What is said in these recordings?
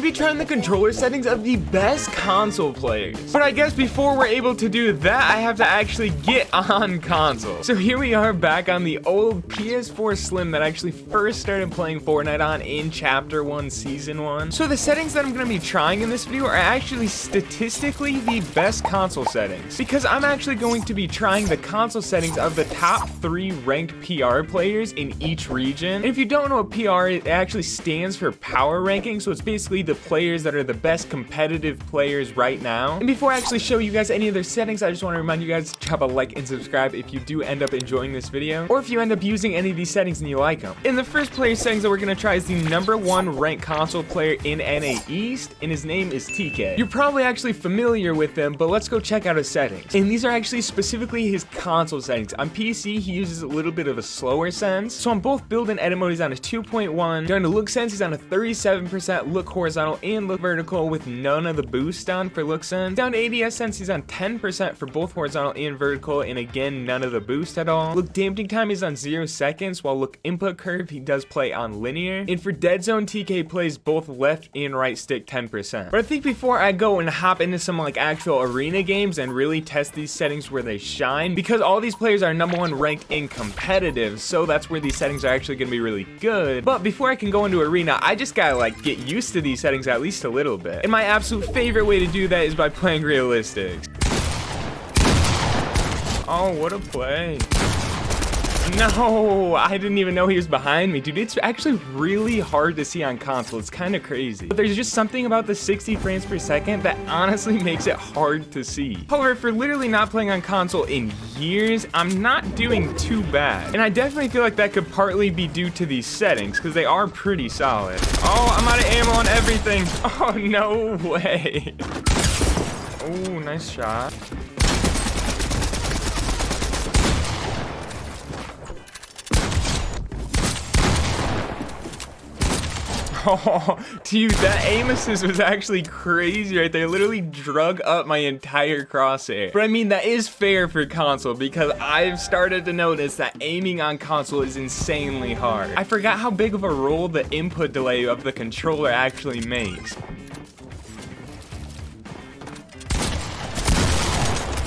be trying the controller settings of the best console players. But I guess before we're able to do that, I have to actually get on console. So here we are back on the old PS4 Slim that I actually first started playing Fortnite on in Chapter 1, Season 1. So the settings that I'm going to be trying in this video are actually statistically the best console settings, because I'm actually going to be trying the console settings of the top 3 ranked PR players in each region. And if you don't know what PR is, it actually stands for power ranking, so it's basically the players that are the best competitive players right now. And before I actually show you guys any of their settings, I just want to remind you guys to drop a like and subscribe if you do end up enjoying this video, or if you end up using any of these settings and you like them. And the first player settings that we're going to try is the #1 ranked console player in NA East, and his name is Tkay. You're probably actually familiar with him, but let's go check out his settings. And these are actually specifically his console settings. On PC, he uses a little bit of a slower sense. So on both build and edit mode, he's on a 2.1. Down to look sense, he's on a 37% look horizontal and look vertical with none of the boost on for look sense. Down to ADS sense, he's on 10% for both horizontal and vertical, and again, none of the boost at all. Look damping time is on 0 seconds, while look input curve, he does play on linear. And for dead zone, Tkay plays both left and right stick 10%. But I think before I go and hop into some like actual arena games and really test these settings where they shine, because all these players are #1 ranked in competitive, so that's where these settings are actually going to be really good. But before I can go into arena, I just gotta like get used to these settings at least a little bit. And my absolute favorite way to do that is by playing realistic. Oh, what a play. No, I didn't even know he was behind me. Dude, it's actually really hard to see on console. It's kind of crazy. But there's just something about the 60 frames per second that honestly makes it hard to see. However, for literally not playing on console in years, I'm not doing too bad. And I definitely feel like that could partly be due to these settings, because they are pretty solid. Oh, I'm out of ammo on everything. Oh, no way. Oh, nice shot. Oh, dude, that aim assist was actually crazy right there. Literally drug up my entire crosshair. But I mean, that is fair for console, because I've started to notice that aiming on console is insanely hard. I forgot how big of a role the input delay of the controller actually makes.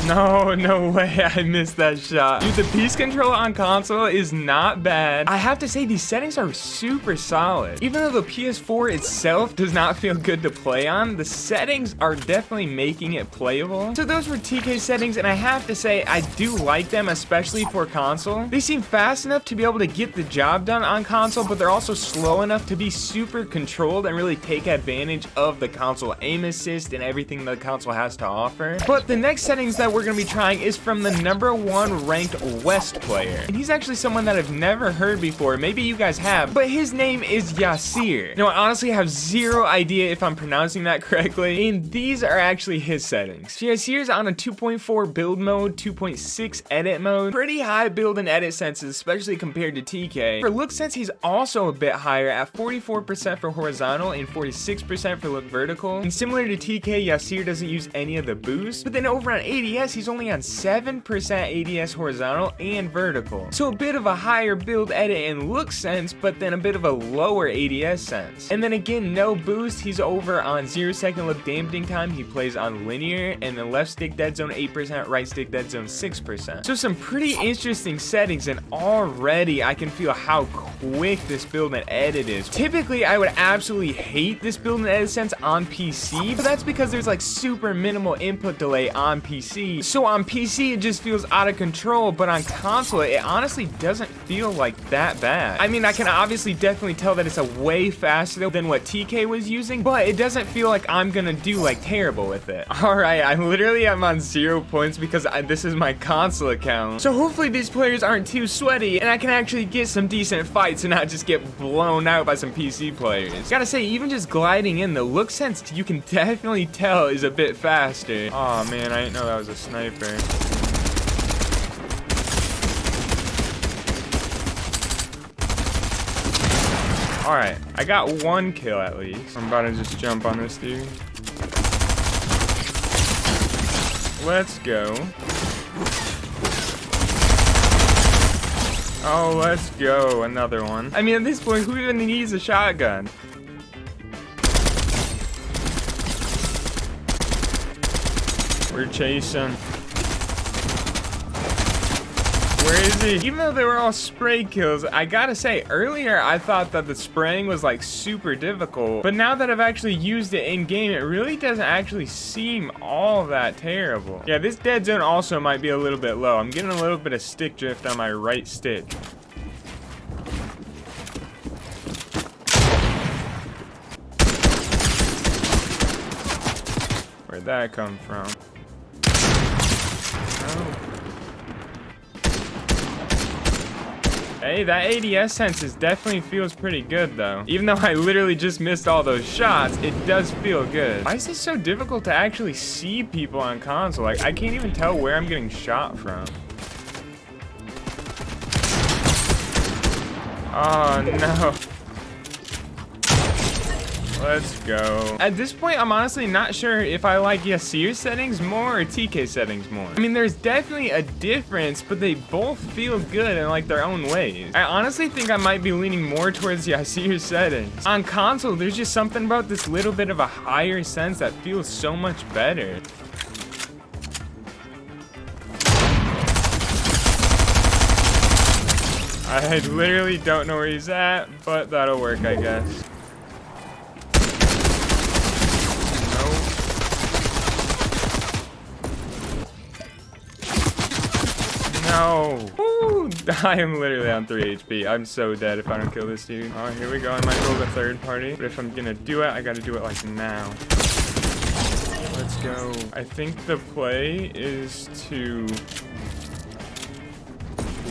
No way, I missed that shot. Dude, the piece control on console is not bad. I have to say, these settings are super solid. Even though the PS4 itself does not feel good to play on, the settings are definitely making it playable. So those were Tkay's settings, and I have to say, I do like them, especially for console. They seem fast enough to be able to get the job done on console, but they're also slow enough to be super controlled and really take advantage of the console aim assist and everything the console has to offer. But the next settings that we're going to be trying is from the #1 ranked West player, and he's actually someone that I've never heard before. Maybe you guys have, but his name is Yasir. Now, I honestly have zero idea if I'm pronouncing that correctly, and these are actually his settings. So Yasir's on a 2.4 build mode, 2.6 edit mode, pretty high build and edit senses, especially compared to Tkay. For look sense, he's also a bit higher at 44% for horizontal and 46% for look vertical. And similar to Tkay, Yasir doesn't use any of the boost, but then over on ADS, he's only on 7% ADS horizontal and vertical. So a bit of a higher build, edit, and look sense, but then a bit of a lower ADS sense. And then again, no boost. He's over on 0 second look damping time. He plays on linear, and then left stick dead zone 8%, right stick dead zone 6%. So some pretty interesting settings, and already I can feel how quick this build and edit is. Typically, I would absolutely hate this build and edit sense on PC, but that's because there's like super minimal input delay on PC. So on PC, it just feels out of control, but on console, it honestly doesn't feel like that bad. I mean, I can obviously definitely tell that it's a way faster than what Tkay was using, but it doesn't feel like I'm gonna do like terrible with it. All right, I literally am on 0 points because this is my console account. So hopefully these players aren't too sweaty, and I can actually get some decent fights and not just get blown out by some PC players. Gotta say, even just gliding in, the look sense you can definitely tell is a bit faster. Oh man, I didn't know that was a sniper. Alright, I got 1 kill at least. I'm about to just jump on this dude. Let's go. Oh, let's go. Another one. I mean, at this point, who even needs a shotgun? We're chasing. Where is he? Even though they were all spray kills, I gotta say, earlier I thought that the spraying was like super difficult, but now that I've actually used it in game, it really doesn't actually seem all that terrible. Yeah, this dead zone also might be a little bit low. I'm getting a little bit of stick drift on my right stick. Where'd that come from? Oh. Hey, that ADS senses definitely feels pretty good though. Even though I literally just missed all those shots, it does feel good. Why is it so difficult to actually see people on console? Like, I can't even tell where I'm getting shot from. Oh no. Let's go. At this point, I'm honestly not sure if I like Yasir settings more or Tkay settings more. I mean, there's definitely a difference, but they both feel good in like their own ways. I honestly think I might be leaning more towards Yasir settings. On console, there's just something about this little bit of a higher sense that feels so much better. I literally don't know where he's at, but that'll work, I guess. No. Ooh, I am literally on 3 HP. I'm so dead if I don't kill this dude. Oh, here we go. I might roll the third party. But if I'm gonna do it, I gotta do it like now. Let's go. I think the play is to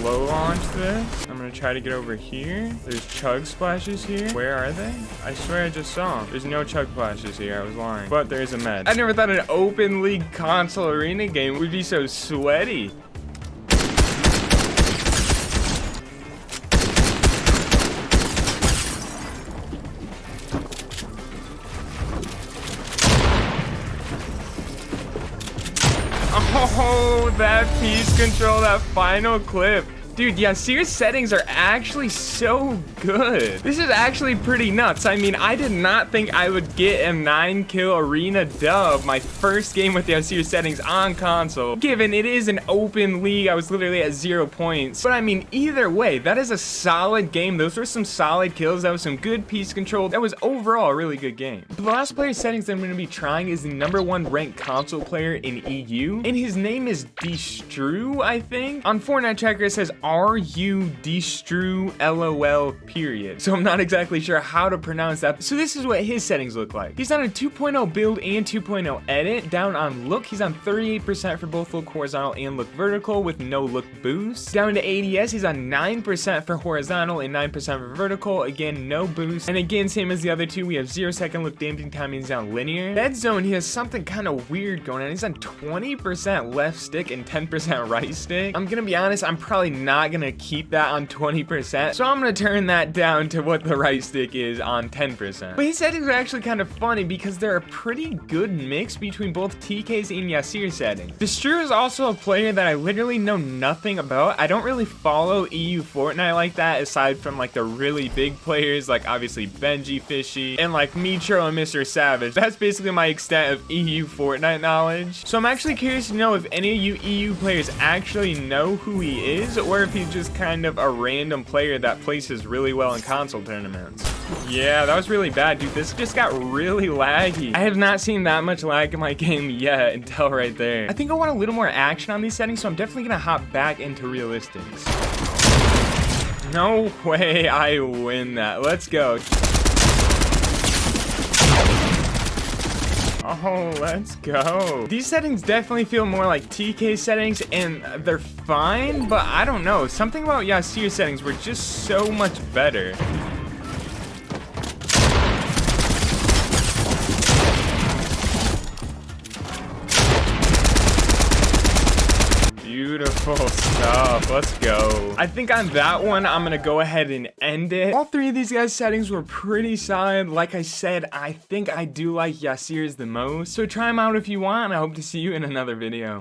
low launch this. I'm gonna try to get over here. There's chug splashes here. Where are they? I swear I just saw them. There's no chug splashes here. I was lying. But there is a med. I never thought an open league console arena game would be so sweaty. Oh, that piece control, that final clip. Dude, Yasir's settings are actually so good. This is actually pretty nuts. I mean, I did not think I would get a 9-kill arena dub my first game with Yasir settings on console. Given it is an open league, I was literally at 0 points. But I mean, either way, that is a solid game. Those were some solid kills. That was some good piece control. That was overall a really good game. The last player settings that I'm going to be trying is the #1 ranked console player in EU. And his name is Destru, I think. On Fortnite Tracker, it says RU Destru LOL period. So I'm not exactly sure how to pronounce that. So this is what his settings look like. He's on a 2.0 build and 2.0 edit. Down on look, he's on 38% for both look horizontal and look vertical with no look boost. Down to ADS, he's on 9% for horizontal and 9% for vertical. Again, no boost. And again, same as the other two, we have 0-second look damping time and he's on linear. Dead zone, he has something kind of weird going on. He's on 20% left stick and 10% right stick. I'm gonna be honest, I'm probably not gonna keep that on 20%, so I'm gonna turn that down to what the right stick is on 10%. But his settings are actually kind of funny because they're a pretty good mix between both Tkay's and Yasir settings. Destru is also a player that I literally know nothing about. I don't really follow EU Fortnite like that, aside from like the really big players like obviously Benji, Fishy, and like Mitro and Mr. Savage. That's basically my extent of EU Fortnite knowledge. So I'm actually curious to know if any of you EU players actually know who he is, or if he's just kind of a random player that places really well in console tournaments. Yeah, that was really bad, dude. This just got really laggy. I have not seen that much lag in my game yet until right there. I think I want a little more action on these settings, so I'm definitely gonna hop back into realistics. No way I win that. Let's go. Oh, let's go. These settings definitely feel more like Tkay settings, and they're fine, but I don't know. Something about Yasir settings were just so much better. Beautiful stuff. Let's go. I think on that one, I'm gonna go ahead and end it. All three of these guys' settings were pretty solid. Like I said, I think I do like Yasir's the most. So try them out if you want. I hope to see you in another video.